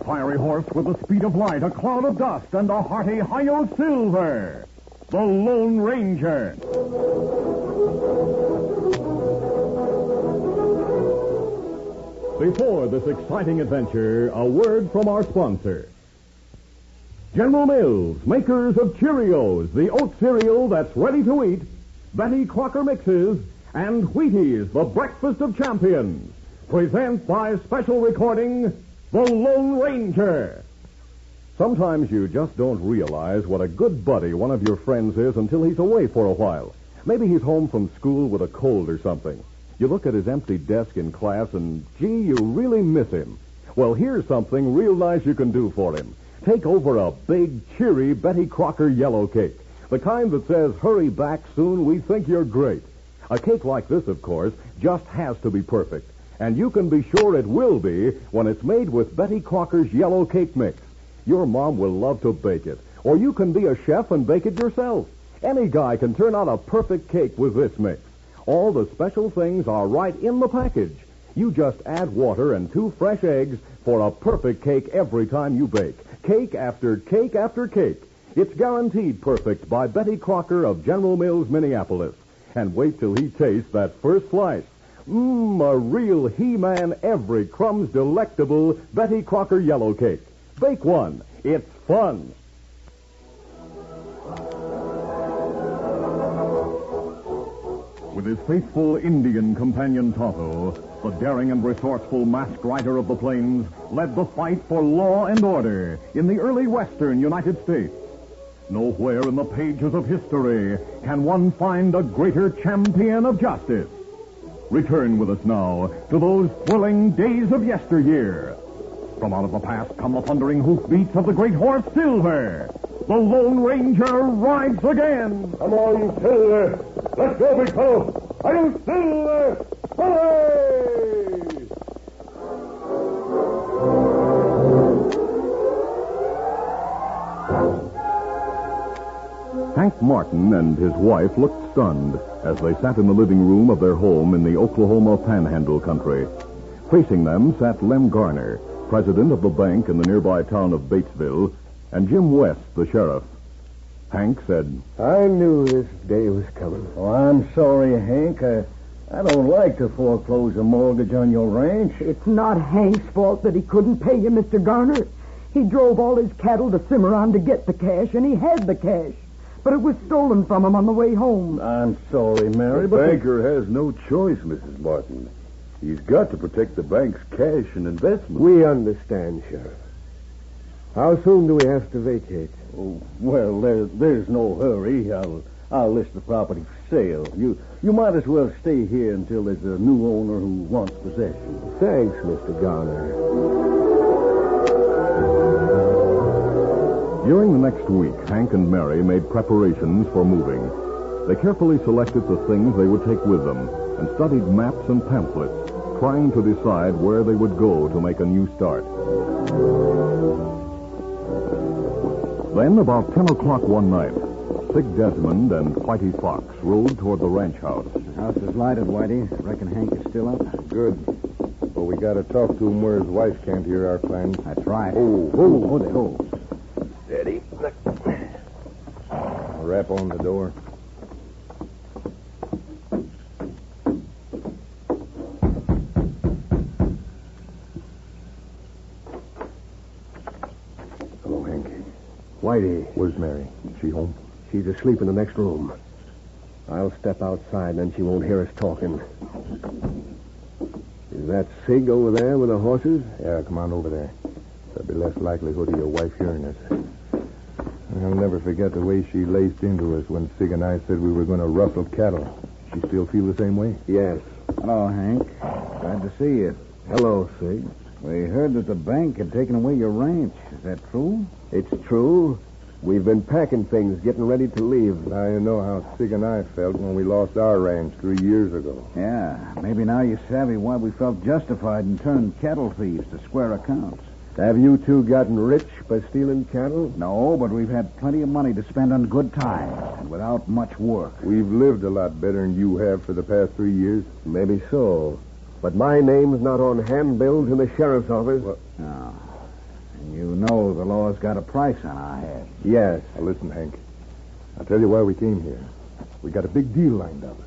fiery horse with the speed of light, a cloud of dust, and a hearty Hi-Yo Silver, the Lone Ranger. Before this exciting adventure, a word from our sponsor. General Mills, makers of Cheerios, the oat cereal that's ready to eat, Betty Crocker Mixes, and Wheaties, the breakfast of champions, present by special recording, The Lone Ranger. Sometimes you just don't realize what a good buddy one of your friends is until he's away for a while. Maybe he's home from school with a cold or something. You look at his empty desk in class and, gee, you really miss him. Well, here's something real nice you can do for him. Take over a big, cheery Betty Crocker yellow cake. The kind that says, hurry back soon, we think you're great. A cake like this, of course, just has to be perfect. And you can be sure it will be when it's made with Betty Crocker's yellow cake mix. Your mom will love to bake it. Or you can be a chef and bake it yourself. Any guy can turn out a perfect cake with this mix. All the special things are right in the package. You just add water and 2 fresh eggs for a perfect cake every time you bake. Cake after cake after cake. It's guaranteed perfect by Betty Crocker of General Mills, Minneapolis. And wait till he tastes that first slice. A real He-Man every crumb's delectable Betty Crocker yellow cake. Bake one. It's fun. With his faithful Indian companion Tonto, the daring and resourceful masked rider of the plains led the fight for law and order in the early western United States. Nowhere in the pages of history can one find a greater champion of justice. Return with us now to those thrilling days of yesteryear. From out of the past come the thundering hoofbeats of the great horse Silver. The Lone Ranger rides again. Come on, Silver. Let's go, big fellow. Are you Silver? Hooray! Hank Martin and his wife looked stunned as they sat in the living room of their home in the Oklahoma Panhandle country. Facing them sat Lem Garner, president of the bank in the nearby town of Batesville, and Jim West, the sheriff. Hank said, I knew this day was coming. Oh, I'm sorry, Hank. I don't like to foreclose a mortgage on your ranch. It's not Hank's fault that he couldn't pay you, Mr. Garner. He drove all his cattle to Cimarron to get the cash, and he had the cash. But it was stolen from him on the way home. I'm sorry, Mary, The banker has no choice, Mrs. Martin. He's got to protect the bank's cash and investment. We understand, Sheriff. How soon do we have to vacate? Oh, well, there's no hurry. I'll list the property for sale. You might as well stay here until there's a new owner who wants possession. Thanks, Mr. Garner. During the next week, Hank and Mary made preparations for moving. They carefully selected the things they would take with them and studied maps and pamphlets, trying to decide where they would go to make a new start. Then, about 10 o'clock one night, Sig Desmond and Whitey Fox rode toward the ranch house. The house is lighted, Whitey. Reckon Hank is still up? Good. But we got to talk to him where his wife can't hear our plans. That's right. Oh, there. Oh. Steady. Rap on the door. Hello, Hank. Whitey. Where's Mary? She home? She's asleep in the next room. I'll step outside, then she won't hear us talking. Is that Sig over there with the horses? Yeah, come on over there. There'll be less likelihood of your wife hearing us. I'll never forget the way she laced into us when Sig and I said we were going to rustle cattle. She still feel the same way? Yes. Hello, Hank. Glad to see you. Hello, Sig. We heard that the bank had taken away your ranch. Is that true? It's true. We've been packing things, getting ready to leave. Now you know how Sig and I felt when we lost our ranch 3 years ago. Yeah. Maybe now you savvy why we felt justified in turning cattle thieves to square accounts. Have you two gotten rich by stealing cattle? No, but we've had plenty of money to spend on good times and without much work. We've lived a lot better than you have for the past 3 years. Maybe so. But my name's not on handbills in the sheriff's office. No. And you know the law's got a price on our head. Yes. Now, listen, Hank. I'll tell you why we came here. We got a big deal lined up.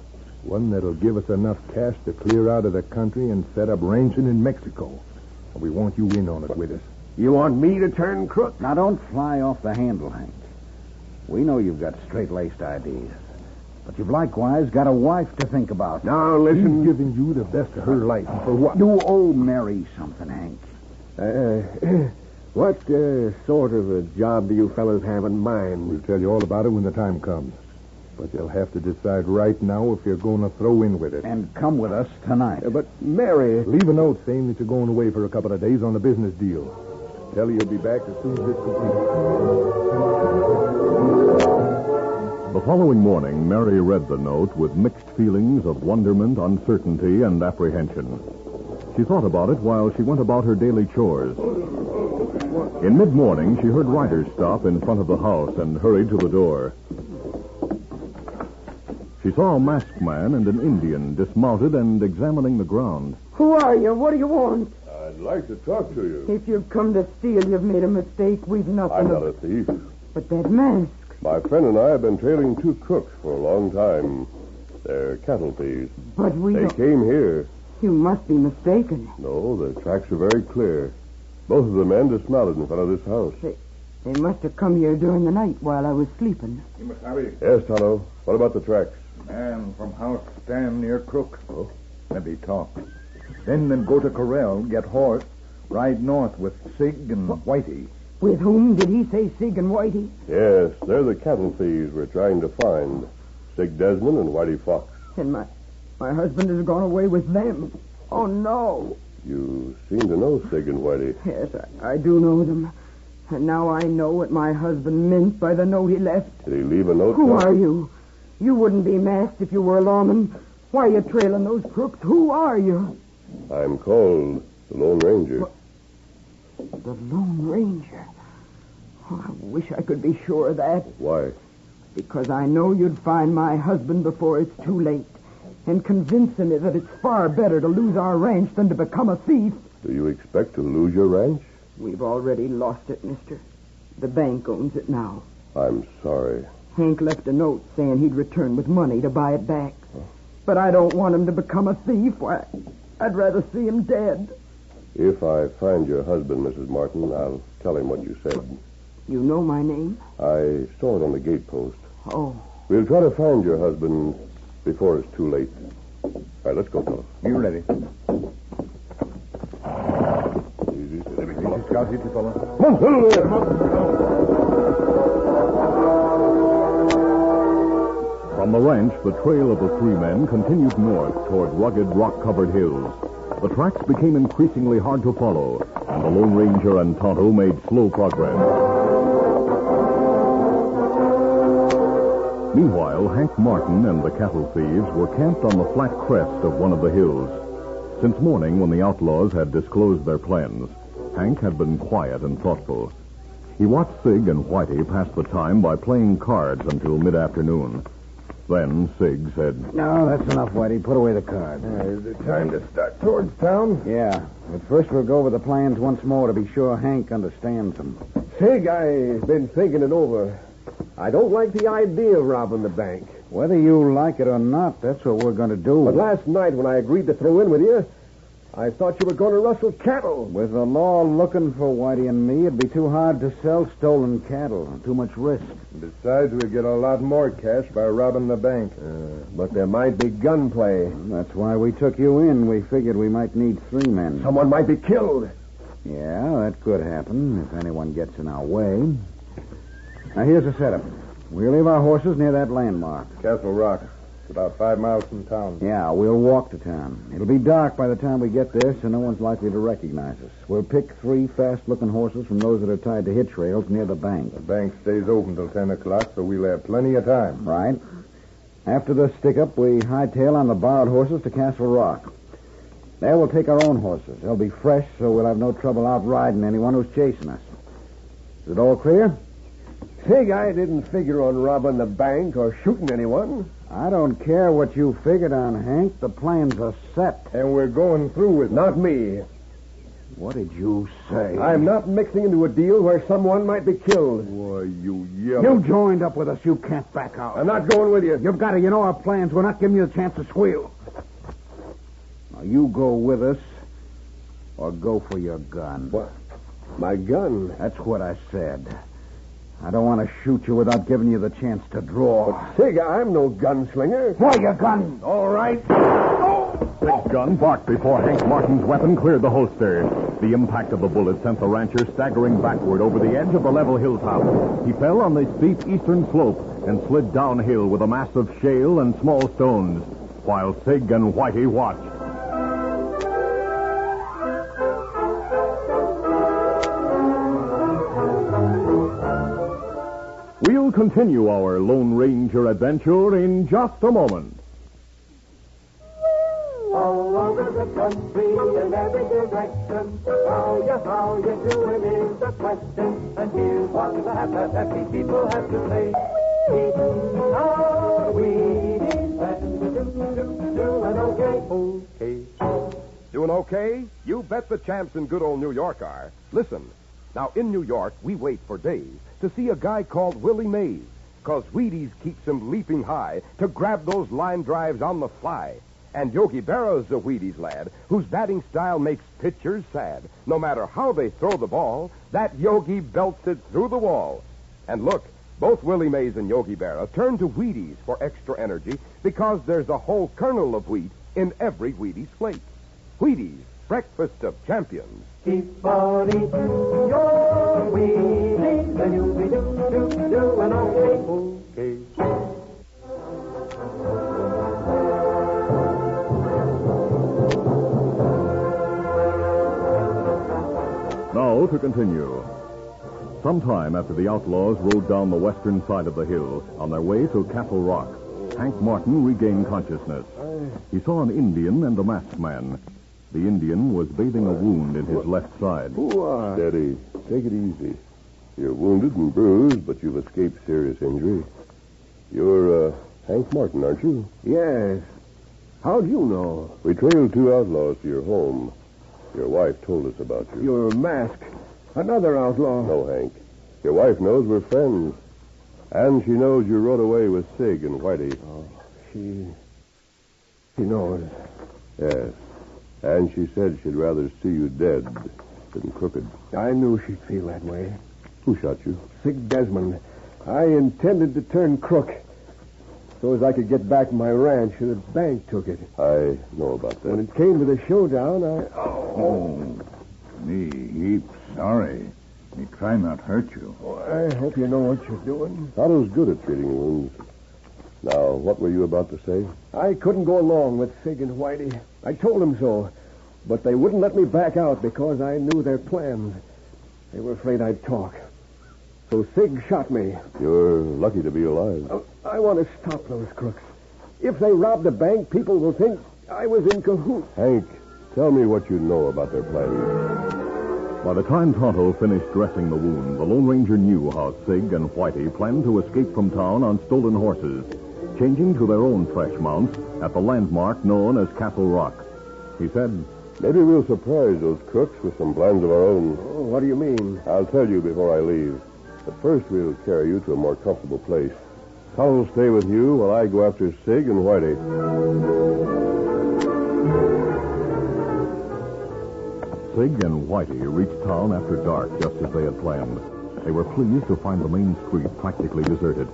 One that'll give us enough cash to clear out of the country and set up ranching in Mexico. And we want you in on it with us. You want me to turn crook? Now, don't fly off the handle, Hank. We know you've got straight-laced ideas. But you've likewise got a wife to think about. Now, listen. She's giving you the best of her life. For what? You owe Mary something, Hank. What sort of a job do you fellas have in mind? We'll tell you all about it when the time comes. But you'll have to decide right now if you're going to throw in with it. And come with us tonight. But Mary... Leave a note saying that you're going away for a couple of days on a business deal. Tell her you'll be back as soon as it's complete. The following morning, Mary read the note with mixed feelings of wonderment, uncertainty, and apprehension. She thought about it while she went about her daily chores. In mid-morning, she heard riders stop in front of the house and hurried to the door. She saw a masked man and an Indian dismounted and examining the ground. Who are you? What do you want? I'd like to talk to you. If you've come to steal, you've made a mistake. We've nothing I'm not a thief. But that mask. My friend and I have been trailing two crooks for a long time. They're cattle thieves. But we They don't... came here. You must be mistaken. No, the tracks are very clear. Both of the men dismounted in front of this house. They must have come here during the night while I was sleeping. You must hurry. Yes, Tonto. What about the tracks? Man from house stand near crook. Oh. Maybe talk. Then go to corral, get horse, ride north with Sig and Whitey. With whom did he say Sig and Whitey? Yes, they're the cattle thieves we're trying to find. Sig Desmond and Whitey Fox. And my husband has gone away with them. Oh, no. You seem to know Sig and Whitey. Yes, I do know them. And now I know what my husband meant by the note he left. Did he leave a note? Who are you? You wouldn't be masked if you were a lawman. Why are you trailing those crooks? Who are you? I'm called the Lone Ranger. The Lone Ranger. Oh, I wish I could be sure of that. Why? Because I know you'd find my husband before it's too late and convince him that it's far better to lose our ranch than to become a thief. Do you expect to lose your ranch? We've already lost it, mister. The bank owns it now. I'm sorry. Hank left a note saying he'd return with money to buy it back. But I don't want him to become a thief. Why, I'd rather see him dead. If I find your husband, Mrs. Martin, I'll tell him what you said. You know my name? I saw it on the gatepost. Oh. We'll try to find your husband before it's too late. All right, let's go, fellas. You ready? Easy. Scout, easy, fella. Come on, there. From the ranch, the trail of the three men continued north toward rugged, rock-covered hills. The tracks became increasingly hard to follow, and the Lone Ranger and Tonto made slow progress. Meanwhile, Hank Martin and the cattle thieves were camped on the flat crest of one of the hills. Since morning, when the outlaws had disclosed their plans, Hank had been quiet and thoughtful. He watched Sig and Whitey pass the time by playing cards until mid-afternoon. Then Sig said, No, that's enough, Whitey. Put away the card. Is it time to start towards town? Yeah, but first we'll go over the plans once more to be sure Hank understands them. Sig, I've been thinking it over. I don't like the idea of robbing the bank. Whether you like it or not, that's what we're going to do. But last night when I agreed to throw in with you, I thought you were going to rustle cattle. With the law looking for Whitey and me, it'd be too hard to sell stolen cattle. Too much risk. Besides, we'll get a lot more cash by robbing the bank. But there might be gunplay. That's why we took you in. We figured we might need 3 men. Someone might be killed. Yeah, that could happen if anyone gets in our way. Now, here's the setup. We'll leave our horses near that landmark. Castle Rock. It's about 5 miles from town. Yeah, we'll walk to town. It'll be dark by the time we get there, so no one's likely to recognize us. We'll pick 3 fast-looking horses from those that are tied to hitch rails near the bank. The bank stays open till 10 o'clock, so we'll have plenty of time. Right. After the stick-up, we hightail on the borrowed horses to Castle Rock. There we'll take our own horses. They'll be fresh, so we'll have no trouble outriding anyone who's chasing us. Is it all clear? Sig, I didn't figure on robbing the bank or shooting anyone. I don't care what you figured on, Hank. The plans are set. And we're going through with it. Not me. What did you say? I'm not mixing into a deal where someone might be killed. Why, you yell. You joined up with us. You can't back out. I'm not going with you. You've got to. You know our plans. We're not giving you a chance to squeal. Now, you go with us or go for your gun. What? My gun? That's what I said. I don't want to shoot you without giving you the chance to draw. Sig, I'm no gunslinger. Why your gun? All right. Sig's gun barked before Hank Martin's weapon cleared the holster. The impact of the bullet sent the rancher staggering backward over the edge of the level hilltop. He fell on the steep eastern slope and slid downhill with a mass of shale and small stones, while Sig and Whitey watched. We'll continue our Lone Ranger adventure in just a moment. All over the country in every direction, how you doing is the question. And here's what the happy people have to say. Eating our Wheaties and doing okay. Doing okay? You bet the champs in good old New York are. Listen. Now, in New York, we wait for days to see a guy called Willie Mays, 'cause Wheaties keeps him leaping high to grab those line drives on the fly. And Yogi Berra's a Wheaties lad whose batting style makes pitchers sad. No matter how they throw the ball, that Yogi belts it through the wall. And look, both Willie Mays and Yogi Berra turn to Wheaties for extra energy because there's a whole kernel of wheat in every Wheaties flake. Wheaties, breakfast of champions. Keep on eating your Wheaties and you'll be doing okay. Now to continue. Sometime after the outlaws rode down the western side of the hill on their way to Castle Rock, Hank Martin regained consciousness. He saw an Indian and a masked man. The Indian was bathing a wound in his left side. Steady. Take it easy. You're wounded and bruised, but you've escaped serious injury. You're, Hank Martin, aren't you? Yes. How'd you know? We trailed two outlaws to your home. Your wife told us about you. Your mask. Another outlaw. No, Hank. Your wife knows we're friends. And she knows you rode away with Sig and Whitey. Oh, she knows. Yes. And she said she'd rather see you dead than crooked. I knew she'd feel that way. Who shot you? Sig Desmond. I intended to turn crook so as I could get back my ranch, and the bank took it. I know about that. When it came to the showdown, Me heap sorry. Me try not hurt you. I hope you know what you're doing. Otto's good at treating wounds. Now, what were you about to say? I couldn't go along with Sig and Whitey. I told them so, but they wouldn't let me back out because I knew their plans. They were afraid I'd talk. So Sig shot me. You're lucky to be alive. I want to stop those crooks. If they rob the bank, people will think I was in cahoots. Hank, tell me what you know about their plans. By the time Tonto finished dressing the wound, the Lone Ranger knew how Sig and Whitey planned to escape from town on stolen horses, changing to their own fresh mounts at the landmark known as Castle Rock. He said, Maybe we'll surprise those crooks with some plans of our own. Oh, what do you mean? I'll tell you before I leave. But first we'll carry you to a more comfortable place. I'll stay with you while I go after Sig and Whitey. Sig and Whitey reached town after dark just as they had planned. They were pleased to find the main street practically deserted.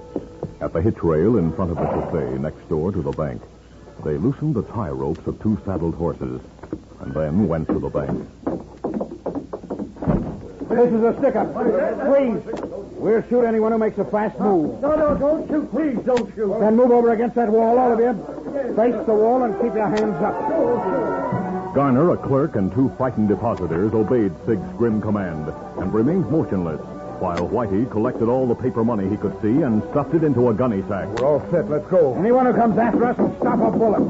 At the hitch rail in front of the cafe next door to the bank, they loosened the tie ropes of two saddled horses and then went to the bank. This is a stick-up. Please. We'll shoot anyone who makes a fast move. No, don't shoot. Please, don't shoot. Then move over against that wall, all of you. Face the wall and keep your hands up. Garner, a clerk, and two frightened depositors obeyed Sig's grim command and remained motionless, while Whitey collected all the paper money he could see and stuffed it into a gunny sack. We're all set. Let's go. Anyone who comes after us will stop a bullet.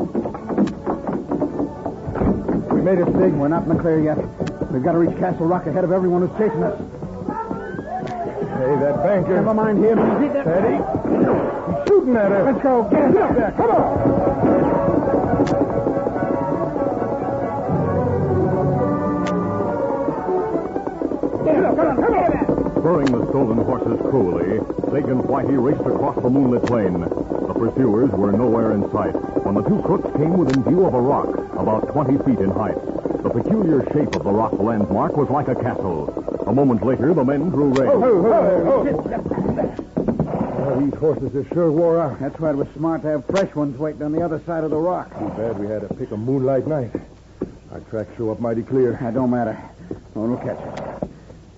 We made it, Sig. We're not in the clear yet. We've got to reach Castle Rock ahead of everyone who's chasing us. Hey, that banker. Never mind him. Steady. He's shooting at us. Let's go. Get up there. Come on. Spurring the stolen horses cruelly, Sig and Whitey raced across the moonlit plain. The pursuers were nowhere in sight when the two crooks came within view of a rock about 20 feet in height. The peculiar shape of the rock landmark was like a castle. A moment later, the men drew rein. These horses are sure wore out. That's why it was smart to have fresh ones waiting on the other side of the rock. Too bad we had to pick a moonlight night. Our tracks show up mighty clear. That don't matter. No one will catch us.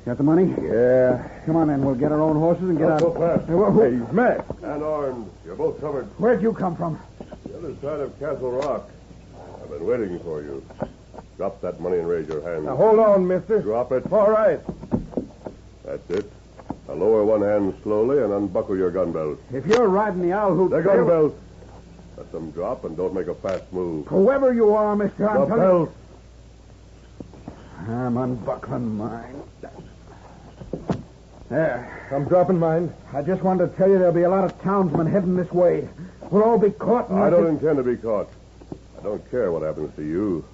Got the money? Yeah. Come on, then. We'll get our own horses and get out. So fast. Hey, he's masked. And armed. You're both covered. Where'd you come from? The other side of Castle Rock. I've been waiting for you. Drop that money and raise your hand. Now, hold on, mister. Drop it. All right. That's it. Now lower one hand slowly and unbuckle your gun belt. If you're riding the owl hoot... The gun belt. Let them drop and don't make a fast move. Whoever you are, mister, I'm The telling belt. I'm unbuckling mine. There. I'm dropping mine. I just wanted to tell you there'll be a lot of townsmen heading this way. We'll all be caught. I don't intend to be caught. I don't care what happens to you.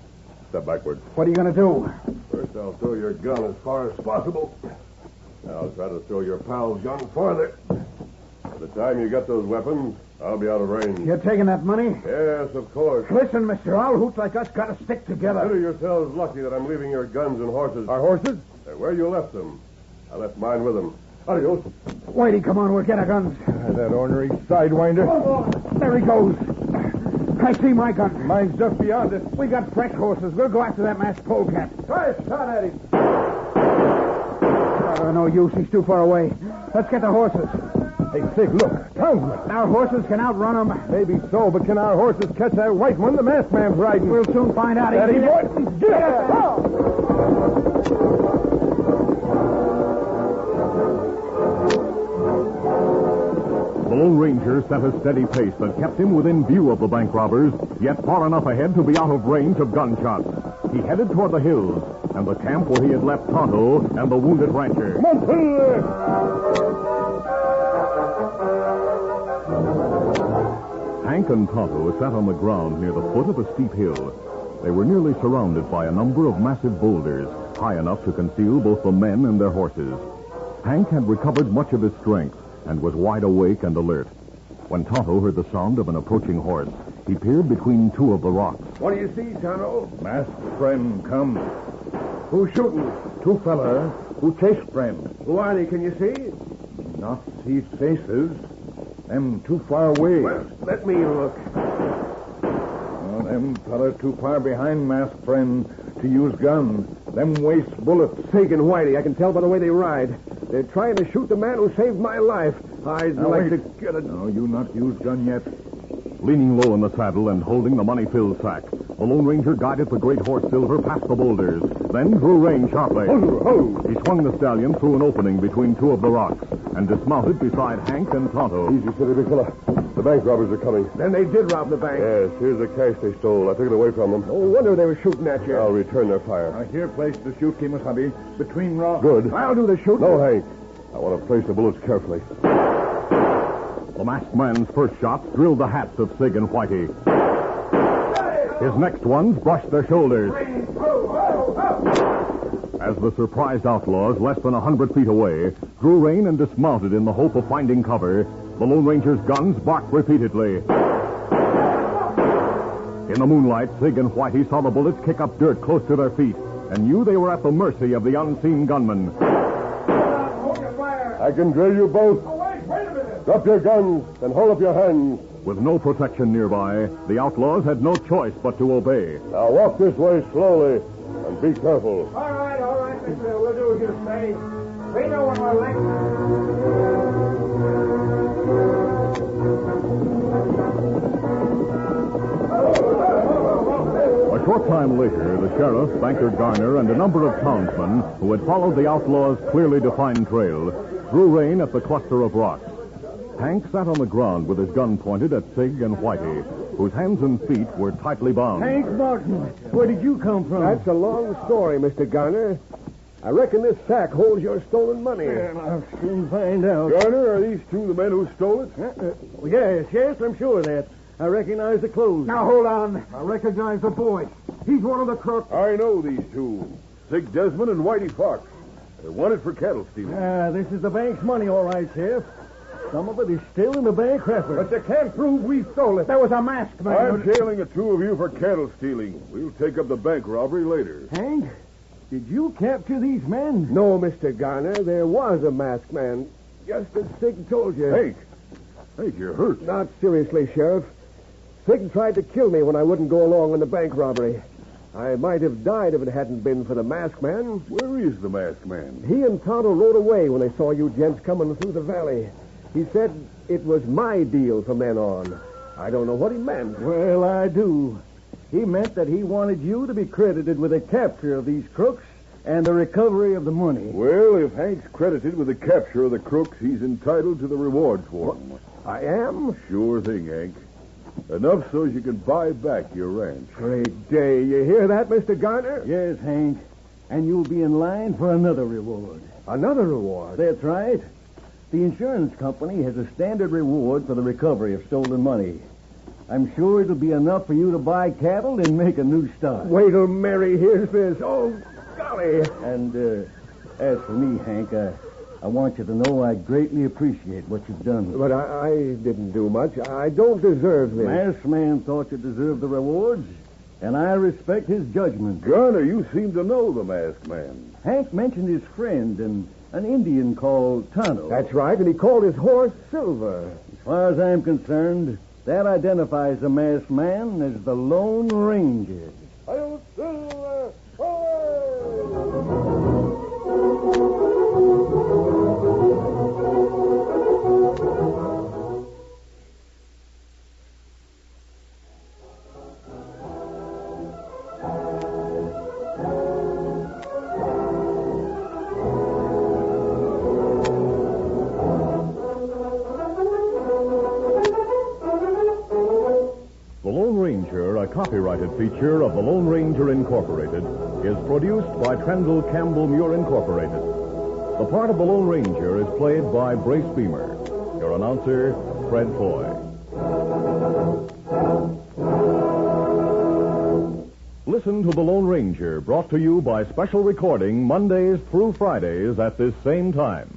Step backward. What are you going to do? First, I'll throw your gun as far as possible. Now, I'll try to throw your pal's gun farther. By the time you get those weapons, I'll be out of range. You're taking that money? Yes, of course. Listen, mister, owl hoots like us got to stick together. Consider yourselves lucky that I'm leaving your guns and horses. Our horses? Where you left them. I left mine with them. Adios. Whitey, come on, we'll get our guns. That ornery sidewinder. There he goes. I see my gun. Mine's just beyond it. We got fresh horses. We'll go after that masked polecat. Try a shot at him. No use. He's too far away. Let's get the horses. Hey, Sig, look. Townsman. Our horses can outrun them. Maybe so, but can our horses catch that white one the masked man's riding? We'll soon find out. Steady, boy. Get up. The Lone Ranger set a steady pace that kept him within view of the bank robbers, yet far enough ahead to be out of range of gunshots. He headed toward the hills and the camp where he had left Tonto and the wounded rancher. Hank and Tonto sat on the ground near the foot of a steep hill. They were nearly surrounded by a number of massive boulders, high enough to conceal both the men and their horses. Hank had recovered much of his strength and was wide awake and alert. When Tonto heard the sound of an approaching horse, he peered between two of the rocks. What do you see, Tonto? Masked friend, come. Who's shooting? Two fella who chased friend. Who are they? Can you see? Not see faces. Them too far away. Well, let me look. Oh, them fella too far behind masked friend to use gun. Them waste bullets. Sig and Whitey, I can tell by the way they ride. They're trying to shoot the man who saved my life. I'd like to get a... No, you not use gun yet. Leaning low in the saddle and holding the money-filled sack, the Lone Ranger guided the great horse Silver past the boulders, then drew rein sharply. He swung the stallion through an opening between two of the rocks and dismounted beside Hank and Tonto. Easy, steady, big fella. The bank robbers are coming. Then they did rob the bank. Yes, here's the cash they stole. I took it away from them. No wonder they were shooting at you. I'll return their fire. Here place to shoot, Kimasabi. Between rocks. Good. I'll do the shooting. No, Hank. I want to place the bullets carefully. The masked man's first shots drilled the hats of Sig and Whitey. His next ones brushed their shoulders. As the surprised outlaws, less than 100 feet away, drew rein and dismounted in the hope of finding cover, the Lone Ranger's guns barked repeatedly. In the moonlight, Sig and Whitey saw the bullets kick up dirt close to their feet and knew they were at the mercy of the unseen gunman. I can drill you both. Wait a minute. Drop your guns and hold up your hands. With no protection nearby, the outlaws had no choice but to obey. Now walk this way slowly and be careful. All right, mister. We'll do as you say. We know when we're late. A short time later, the sheriff, Banker Garner, and a number of townsmen who had followed the outlaws' clearly defined trail drew rein at the cluster of rocks. Hank sat on the ground with his gun pointed at Sig and Whitey, whose hands and feet were tightly bound. Hank Martin, where did you come from? That's a long story, Mr. Garner. I reckon this sack holds your stolen money. Well, I'll soon find out. Garner, are these two the men who stole it? Yes, I'm sure of that. I recognize the clothes. Now, hold on. I recognize the boy. He's one of the crooks. I know these two. Sig Desmond and Whitey Fox. They want it for cattle stealing. This is the bank's money, all right, Sheriff. Some of it is still in the bank record. But you can't prove we stole it. There was a masked man. I'm jailing the two of you for cattle stealing. We'll take up the bank robbery later. Hank, did you capture these men? No, Mr. Garner, there was a masked man. Just as Sig told you. Hank, you're hurt. Not seriously, Sheriff. Sig tried to kill me when I wouldn't go along in the bank robbery. I might have died if it hadn't been for the masked man. Where is the masked man? He and Tonto rode away when they saw you gents coming through the valley. He said it was my deal from then on. I don't know what he meant. Well, I do. He meant that he wanted you to be credited with the capture of these crooks and the recovery of the money. Well, if Hank's credited with the capture of the crooks, he's entitled to the rewards for them. I am? Sure thing, Hank. Enough so you can buy back your ranch. Great day. You hear that, Mr. Garner? Yes, Hank. And you'll be in line for another reward. Another reward? That's right. The insurance company has a standard reward for the recovery of stolen money. I'm sure it'll be enough for you to buy cattle and make a new start. Wait till Mary hears this. Oh, golly. And as for me, Hank, I want you to know I greatly appreciate what you've done. But I didn't do much. I don't deserve this. Masked man thought you deserved the rewards, and I respect his judgment. Garner, you seem to know the masked man. Hank mentioned his friend, an Indian called Tonto. That's right, and he called his horse Silver. As far as I'm concerned, that identifies the masked man as the Lone Ranger. I'll Silver! The Lone Ranger, a copyrighted feature of the Lone Ranger Incorporated, is produced by Trendle Campbell Muir Incorporated. The part of the Lone Ranger is played by Brace Beamer. Your announcer, Fred Foy. Listen to the Lone Ranger, brought to you by special recording Mondays through Fridays at this same time.